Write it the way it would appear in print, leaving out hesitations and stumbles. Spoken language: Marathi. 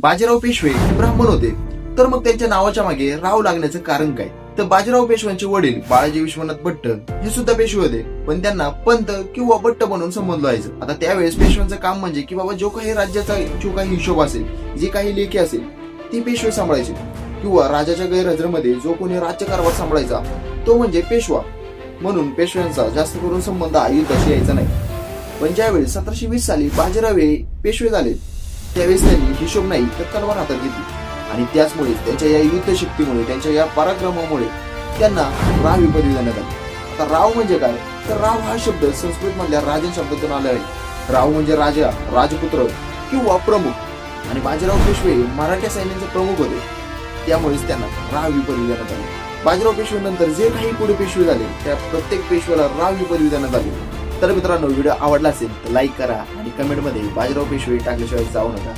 बाजीराव पेशवे ब्राह्मण होते, तर मग त्यांच्या नावाच्या मागे राव लागण्याचं कारण काय? तर बाजीराव पेशव्यांचे वडील बाळाजी विश्वनाथ भट्ट हे सुद्धा पेशवे होते, पण त्यांना पंत किंवा भट्ट म्हणून संबोधलं जायचं. आता त्यावेळेस पेशव्यांचं काम म्हणजे की बाबा जो काही राज्याचा जो काही हिशोब असेल, जी काही लेखी असेल ती पेशवे सांभाळायची, किंवा राजाच्या गैरहजेरीमध्ये जो कोणी राज्यकारभार सांभाळायचा तो म्हणजे पेशवा. म्हणून पेशव्यांचा जास्त करून संबंध युद्धाशी यायचा नाही. पण ज्यावेळेस 1720 साली बाजीराव हे पेशवे झाले, त्यावेळेस त्यांनी हिशोब नाही तर तलवार हातात घेतली, आणि त्याचमुळे त्यांच्या या युद्ध शक्तीमुळे, त्यांच्या या पराक्रमामुळे त्यांना राव ही पदवी देण्यात आली. आता राव म्हणजे काय? तर राव हा शब्द संस्कृत मधल्या राजन शब्दातून आला आहे. राव म्हणजे राजा, राजपुत्र किंवा प्रमुख, आणि बाजीराव पेशवे मराठा सैन्याचे प्रमुख होते, त्यामुळेच त्यांना राव ही पदवी देण्यात आली. बाजीराव पेशवे नंतर जे काही पुढे पेशवे झाले त्या प्रत्येक पेशव्याला राव ही पदवी देण्यात आली. तर मित्रांनो, व्हिडिओ आवडला असेल तर लाईक करा आणि कमेंटमध्ये बाजीराव पेशवे टाकल्याशिवाय जाऊ नका.